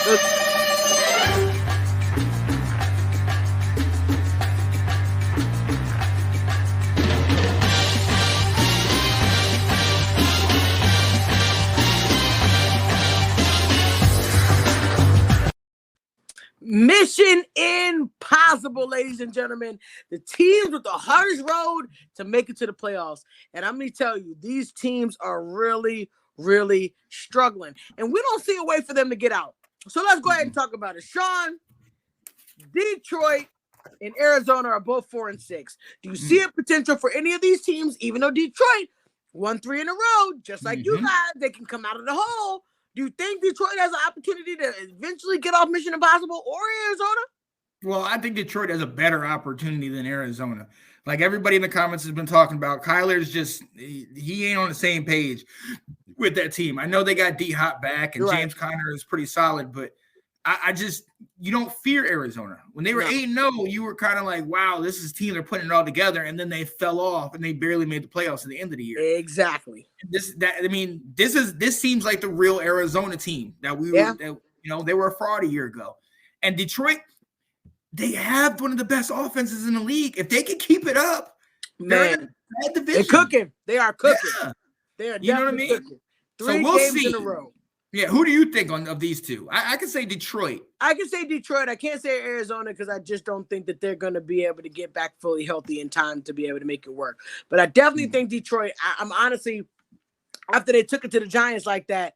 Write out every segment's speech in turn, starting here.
Mission impossible, ladies and gentlemen. The teams with the hardest road to make it to the playoffs. And I'm going to tell you, these teams are really, really struggling. And we don't see a way for them to get out. So let's go ahead and talk about it. Sean, Detroit and Arizona are both 4-6. Do you see a potential for any of these teams, even though Detroit won 3 in a row, just like you guys, they can come out of the hole? Do you think Detroit has an opportunity to eventually get off Mission Impossible or Arizona? Well, I think Detroit has a better opportunity than Arizona. Like everybody in the comments has been talking about, Kyler's just he ain't on the same page with that team. I know they got D-Hop back and James Conner is pretty solid, but I just you don't fear Arizona. When they were 8-0, you were kind of like, wow, this is a team, they're putting it all together, and then they fell off and they barely made the playoffs at the end of the year. Exactly. This seems like the real Arizona team that they were a fraud a year ago. And Detroit, they have one of the best offenses in the league. If they can keep it up, they're in a bad division. They're cooking. They are cooking. Yeah. They are, you know what I mean? Cooking. 3 so we'll games see. in a row. Yeah, who do you think of these two? I can say Detroit. I can say Detroit. I can't say Arizona because I just don't think that they're going to be able to get back fully healthy in time to be able to make it work. But I definitely think Detroit, I'm honestly, after they took it to the Giants like that,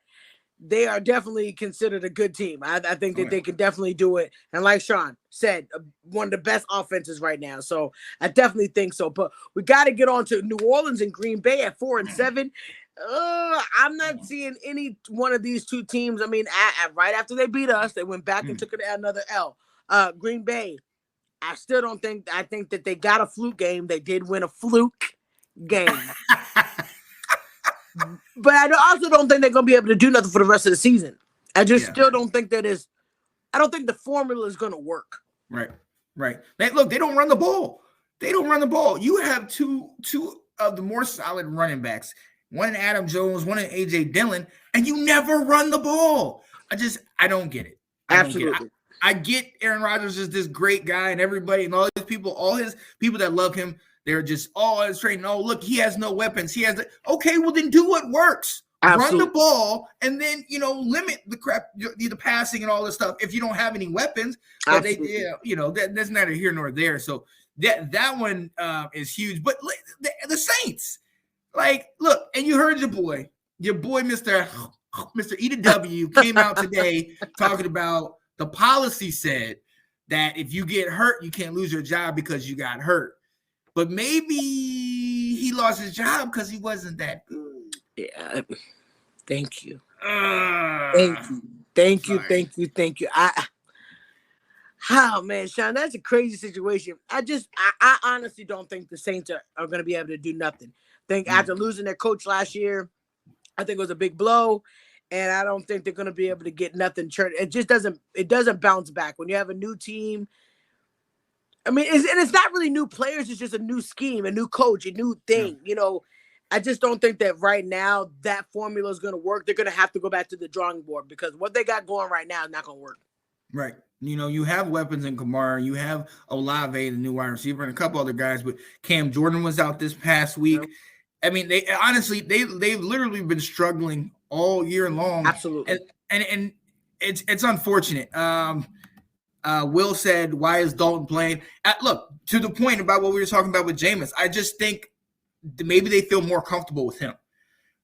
they are definitely considered a good team. I think that they can definitely do it. And like Sean said, one of the best offenses right now. So I definitely think so. But we got to get on to New Orleans and Green Bay at 4-7. I'm not seeing any one of these two teams. I mean, right after they beat us, they went back and took another L. Green Bay, I still don't think. I think that they got a fluke game. They did win a fluke game. But I also don't think they're going to be able to do nothing for the rest of the season. I just still don't think that is. I don't think the formula is going to work. Right. They don't run the ball. You have two of the more solid running backs. One in Adam Jones, one in A.J. Dillon, and you never run the ball. I don't get it. Absolutely. I get Aaron Rodgers is this great guy, and everybody and all his people that love him, they're just it's training. Oh, look, he has no weapons. He has okay. Well, then do what works. Absolutely. Run the ball, and then limit the passing and all this stuff. If you don't have any weapons, but that's neither here nor there. So that one is huge. But the Saints. Like, look, and you heard your boy, Mr. Eda W came out today talking about the policy said that if you get hurt, you can't lose your job because you got hurt. But maybe he lost his job because he wasn't that good. Yeah. Thank you. Thank you. Man, Sean, that's a crazy situation. I honestly don't think the Saints are going to be able to do nothing. After losing their coach last year, I think it was a big blow, and I don't think they're going to be able to get nothing turned. It just doesn't bounce back when you have a new team. I mean, it's not really new players. It's just a new scheme, a new coach, a new thing. I just don't think that right now that formula is going to work. They're going to have to go back to the drawing board because what they got going right now is not going to work. Right. You have weapons in Kamara. You have Olave, the new wide receiver, and a couple other guys. But Cam Jordan was out this past week. Yep. I mean, they've literally been struggling all year long. Absolutely. And it's unfortunate. Will said, why is Dalton playing? Look, to the point about what we were talking about with Jameis, I just think maybe they feel more comfortable with him.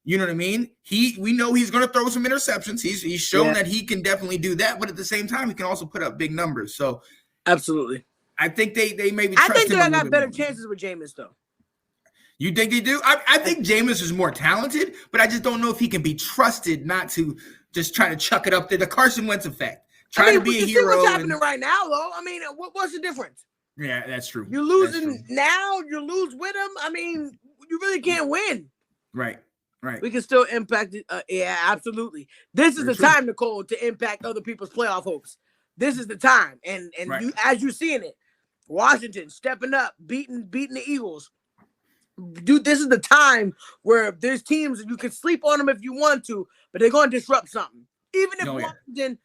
You know what I mean? We know he's going to throw some interceptions. He's shown that he can definitely do that, but at the same time, he can also put up big numbers. So, absolutely, I think they maybe. I think they got better chances with Jameis, though. You think they do? I think Jameis is more talented, but I just don't know if he can be trusted not to just try to chuck it up there. The Carson Wentz effect. Try to be a hero. What's happening right now, though? I mean, what's the difference? Yeah, that's true. You're losing now. You lose with him. I mean, you really can't win. Right. We can still impact it. Yeah, absolutely. This is the time, Nicole, to impact other people's playoff hopes. This is the time. And as you're seeing it, Washington stepping up, beating the Eagles. Dude, this is the time where there's teams you can sleep on them if you want to, but they're going to disrupt something. Even if Washington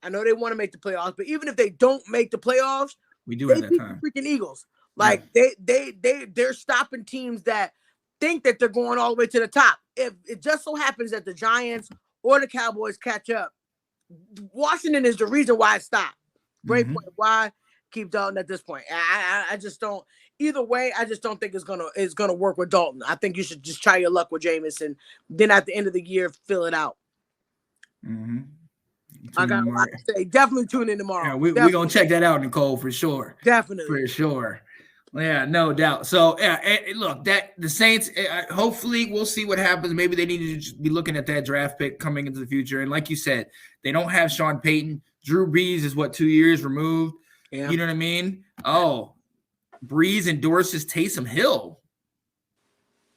I know they want to make the playoffs, but even if they don't make the playoffs, we do they at that beat time. the freaking Eagles. Like they're stopping teams that think that they're going all the way to the top. If it just so happens that the Giants or the Cowboys catch up, Washington is the reason why it stopped. Great point. Why keep Dalton at this point? I just don't. Either way, I just don't think it's gonna work with Dalton. I think you should just try your luck with Jameis, and then at the end of the year, fill it out. I got a lot to say. Definitely tune in tomorrow. Yeah, we're gonna check that out, Nicole, for sure. Definitely, for sure. Yeah, no doubt. So, look, that the Saints. Hopefully, we'll see what happens. Maybe they need to just be looking at that draft pick coming into the future. And like you said, they don't have Sean Payton. Drew Brees is 2 years removed. Yeah. You know what I mean? Oh, Brees endorses Taysom Hill.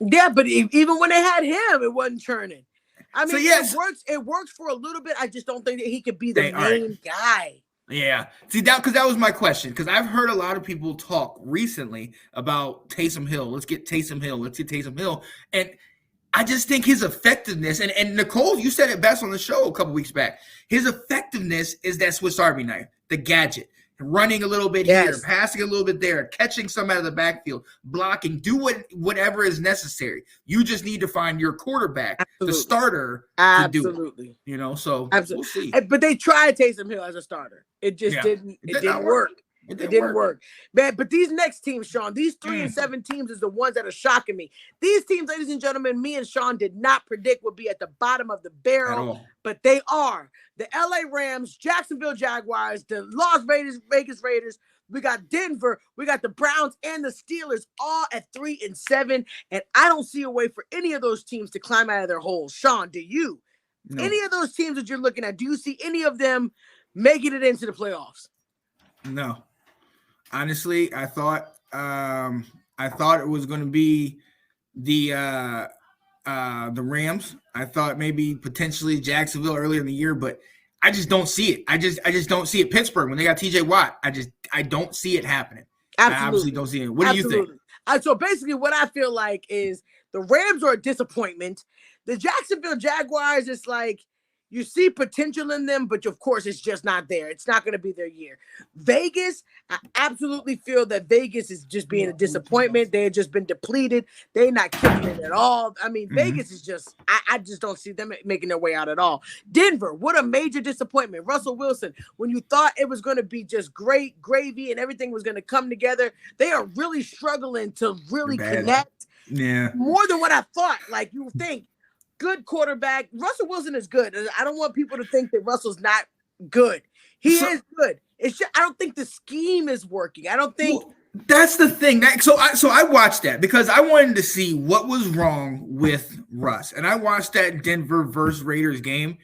Yeah, but even when they had him, it wasn't churning. I mean, yes. It works for a little bit. I just don't think that he could be the main guy. Yeah. See, that was my question, because I've heard a lot of people talk recently about Taysom Hill. Let's get Taysom Hill. And I just think his effectiveness, and Nicole, you said it best on the show a couple weeks back. His effectiveness is that Swiss Army knife, the gadget. Running a little bit here, passing a little bit there, catching some out of the backfield, blocking, do whatever is necessary. You just need to find your quarterback, the starter, to do it. You know, so we'll see. But they tried Taysom Hill as a starter. It just didn't work. It didn't work. Man, but these next teams, Sean, these 3-7 teams is the ones that are shocking me. These teams, ladies and gentlemen, me and Sean did not predict would be at the bottom of the barrel, but they are. The LA Rams, Jacksonville Jaguars, the Las Vegas Raiders. We got Denver, we got the Browns and the Steelers all at 3-7. And I don't see a way for any of those teams to climb out of their holes. Sean, do you? No. Any of those teams that you're looking at, do you see any of them making it into the playoffs? No. Honestly, I thought it was going to be the Rams. I thought maybe potentially Jacksonville earlier in the year, but I just don't see it. I just don't see it. Pittsburgh, when they got TJ Watt, I don't see it happening. Absolutely. I obviously don't see it. What do you think? So basically what I feel like is the Rams are a disappointment. The Jacksonville Jaguars is like, you see potential in them, but of course it's just not there. It's not going to be their year. Vegas, I absolutely feel that Vegas is just being a disappointment. They had just been depleted. They're not kicking it at all. I mean, Vegas is just, I just don't see them making their way out at all. Denver, what a major disappointment. Russell Wilson, when you thought it was going to be just great gravy and everything was going to come together, they are really struggling to really connect. Yeah. More than what I thought. Like, you think. Good quarterback. Russell Wilson is good. I don't want people to think that Russell's not good. He is good. It's just, I don't think the scheme is working. I don't think. Well, that's the thing. So I watched that because I wanted to see what was wrong with Russ. And I watched that Denver versus Raiders game,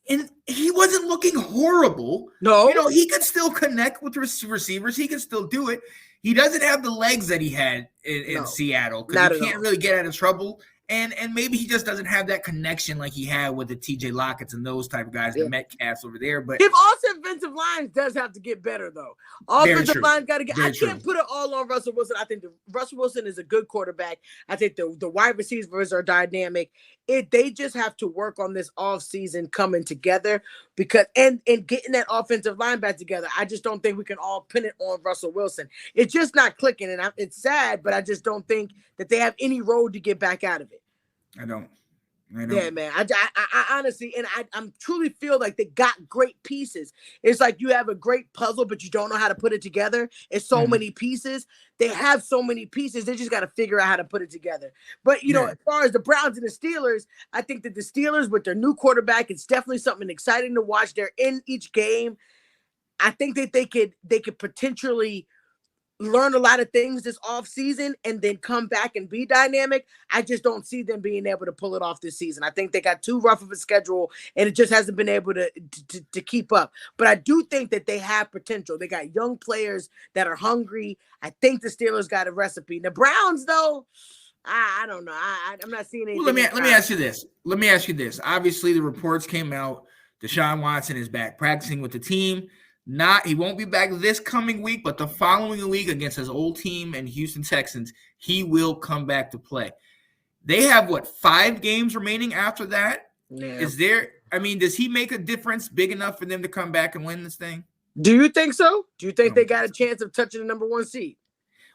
and he wasn't looking horrible. No. You know, he could still connect with receivers. He can still do it. He doesn't have the legs that he had in Seattle because he can't really get out of trouble. And maybe he just doesn't have that connection like he had with the TJ Locketts and those type of guys, the Metcalfs over there. But his offensive line does have to get better, though. Offensive line got to get. I can't put it all on Russell Wilson. I think Russell Wilson is a good quarterback. I think the wide receivers are dynamic. They just have to work on this offseason coming together because and getting that offensive line back together. I just don't think we can all pin it on Russell Wilson. It's just not clicking, and it's sad, but I just don't think that they have any road to get back out of it. I don't. Yeah, man. I honestly, and I truly feel like they got great pieces. It's like you have a great puzzle, but you don't know how to put it together. It's so many pieces. They have so many pieces. They just got to figure out how to put it together. But, you know, as far as the Browns and the Steelers, I think that the Steelers with their new quarterback, it's definitely something exciting to watch. They're in each game. I think that they could potentially learn a lot of things this offseason and then come back and be dynamic. I just don't see them being able to pull it off this season. I think they got too rough of a schedule and it just hasn't been able to keep up. But I do think that they have potential. They got young players that are hungry. I think the Steelers got a recipe. The Browns, though, I don't know. I'm not seeing anything. Well, let me ask you this. Obviously, the reports came out. Deshaun Watson is back practicing with the team. He won't be back this coming week, but the following week against his old team and Houston Texans, he will come back to play. They have 5 games remaining after that? Yeah. I mean, does he make a difference big enough for them to come back and win this thing? Do you think so? Do you think they got a chance of touching the number 1 seed?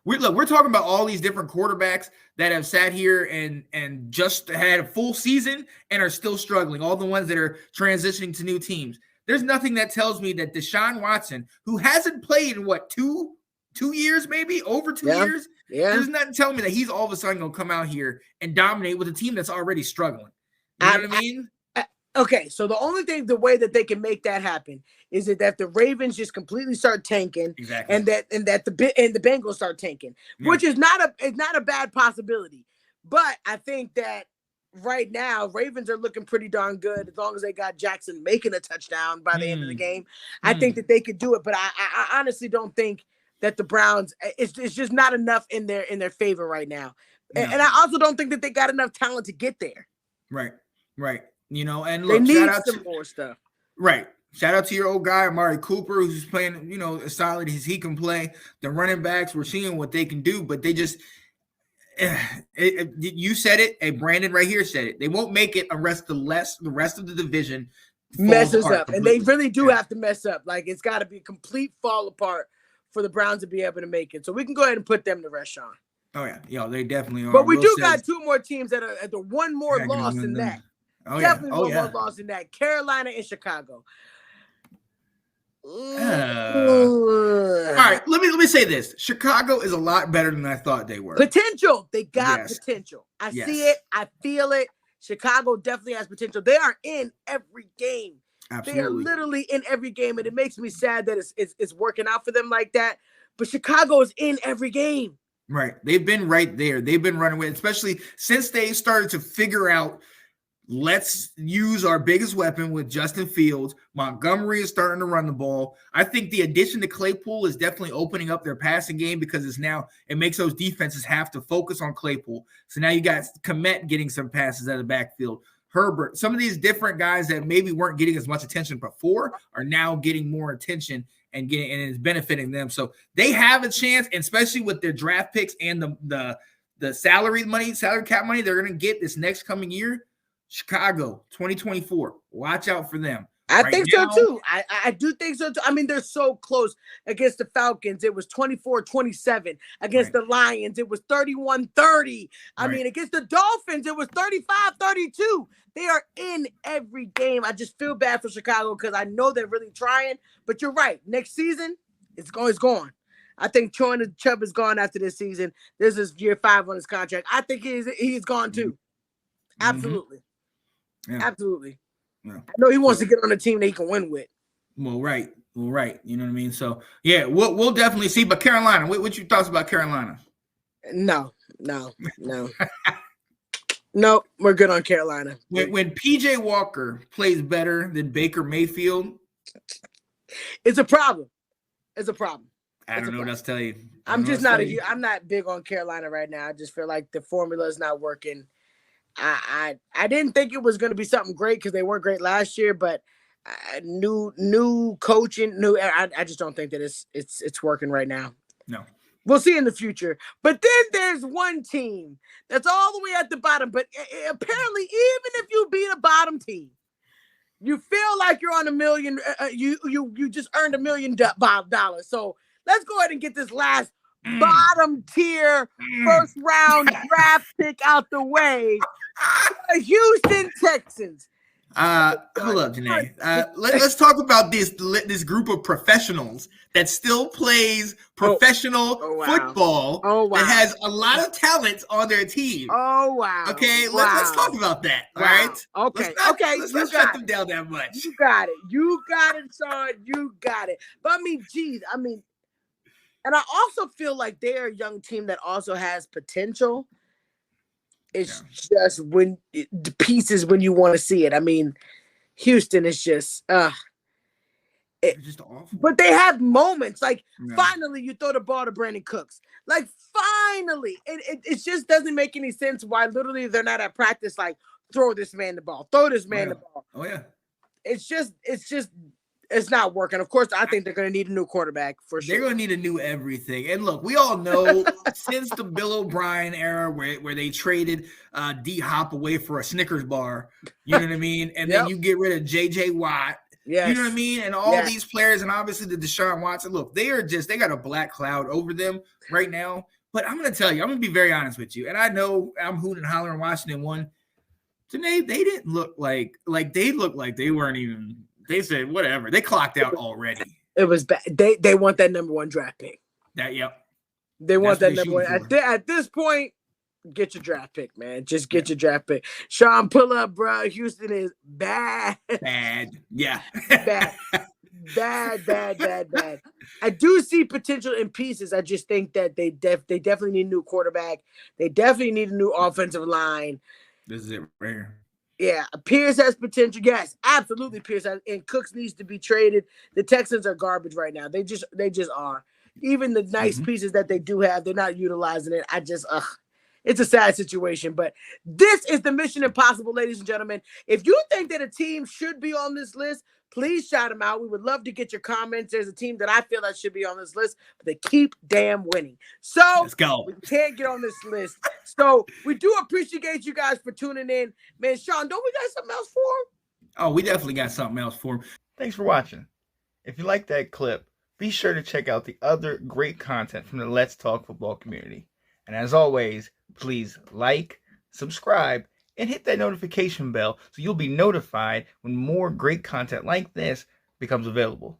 We're talking about all these different quarterbacks that have sat here and just had a full season and are still struggling. All the ones that are transitioning to new teams. There's nothing that tells me that Deshaun Watson, who hasn't played in what, two years, maybe over 2 years. Yeah. There's nothing telling me that he's all of a sudden gonna come out here and dominate with a team that's already struggling. You know what I mean? Okay, so the way that they can make that happen is that the Ravens just completely start tanking, exactly, and that the Bengals start tanking, which is not a bad possibility. But I think that right now Ravens are looking pretty darn good as long as they got Jackson making a touchdown by the end of the game. I think that they could do it, but I honestly don't think that the Browns it's just not enough in their favor right now, and I also don't think that they got enough talent to get there. Right. You know, and look, they need some more stuff. Right. Shout out to your old guy, Amari Cooper, who's playing, as solid as he can play. The running backs, we're seeing what they can do, but they just, you said it, and Brandon right here said it. They won't make it unless the rest of the division messes up. Completely. And they really do have to mess up. Like, it's got to be a complete fall apart for the Browns to be able to make it. So we can go ahead and put them to rest, Sean. Oh, yeah. They definitely are. But we got 2 more teams that are at the one more loss than that. Definitely one more loss than that. Carolina and Chicago. All right, let me say this. Chicago is a lot better than I thought they were. Potential. They got potential. I see it. I feel it. Chicago definitely has potential. They are in every game. Absolutely. They are literally in every game, and it makes me sad that it's working out for them like that. But Chicago is in every game. Right. They've been right there. They've been running with, especially since they started to figure out, let's use our biggest weapon with Justin Fields. Montgomery is starting to run the ball. I think the addition to Claypool is definitely opening up their passing game because it makes those defenses have to focus on Claypool. So now you got Kmet getting some passes out of the backfield. Herbert, some of these different guys that maybe weren't getting as much attention before are now getting more attention and it's benefiting them. So they have a chance, and especially with their draft picks and the salary cap money they're going to get this next coming year. Chicago 2024. Watch out for them. I think so too. I do think so too. I mean, they're so close against the Falcons. It was 24-27. Against the Lions, it was 31-30. I mean, against the Dolphins, it was 35-32. They are in every game. I just feel bad for Chicago because I know they're really trying. But you're right. Next season, it's gone. I think Chubb is gone after this season. This is year 5 on his contract. I think he's gone too. Absolutely. Yeah. Absolutely. Yeah. I know he wants to get on a team that he can win with. Well, right. You know what I mean? So, yeah, we'll definitely see. But Carolina, what your thoughts about Carolina? No. No, we're good on Carolina. When PJ Walker plays better than Baker Mayfield, it's a problem. I don't know what else to tell you. I'm not big on Carolina right now. I just feel like the formula is not working. I didn't think it was going to be something great because they weren't great last year, but new coaching, I just don't think that it's working right now. No. We'll see in the future. But then there's one team that's all the way at the bottom. But apparently, even if you beat a bottom team, you feel like you're on $1 million. You just earned $1 million. So let's go ahead and get this last bottom tier first round draft pick out the way. The Houston Texans. Hold up, Janae. Let's talk about this group of professionals that still plays professional football. That has a lot of talent on their team. Oh wow! Okay, let's talk about that. All right. Okay. Let's not shut them down that much. You got it, Sean. You got it. But I mean, and I also feel like they're a young team that also has potential. It's just when the pieces when you want to see it. I mean, Houston is just just awful. But they have moments like finally you throw the ball to Brandon Cooks. Like finally, it just doesn't make any sense why literally they're not at practice. Like throw this man the ball, throw this man the ball. Oh yeah. It's just It's not working. Of course, I think they're going to need a new quarterback for sure. They're going to need a new everything. And look, we all know since the Bill O'Brien era where they traded D-Hop away for a Snickers bar, you know what I mean? And then you get rid of J.J. Watt. Yes. You know what I mean? And all these players, and obviously the Deshaun Watson. Look, they got a black cloud over them right now. But I'm going to tell you, I'm going to be very honest with you. And I know I'm hooting and hollering Washington won. Today, they didn't look like they looked like they weren't even. They said whatever. They clocked out already. It was bad. They want that number 1 draft pick. They want that number 1. At this point, get your draft pick, man. Just get your draft pick. Sean, pull up, bro. Houston is bad. Bad. Yeah. Bad. Bad. I do see potential in pieces. I just think that they definitely need a new quarterback. They definitely need a new offensive line. This is it right here. Yeah, Pierce has potential. Yes, absolutely. Pierce has, and Cooks needs to be traded. The Texans are garbage right now. They just are. Even the nice pieces that they do have, they're not utilizing it. It's a sad situation. But this is the Mission Impossible, ladies and gentlemen. If you think that a team should be on this list, please shout them out. We would love to get your comments. There's a team that I feel that should be on this list, but they keep damn winning. So let's go. We can't get on this list. So we do appreciate you guys for tuning in. Man, Sean, don't we got something else for him? Oh, we definitely got something else for him. Thanks for watching. If you like that clip, be sure to check out the other great content from the Let's Talk Football community. And as always, please like, subscribe, and hit that notification bell so you'll be notified when more great content like this becomes available.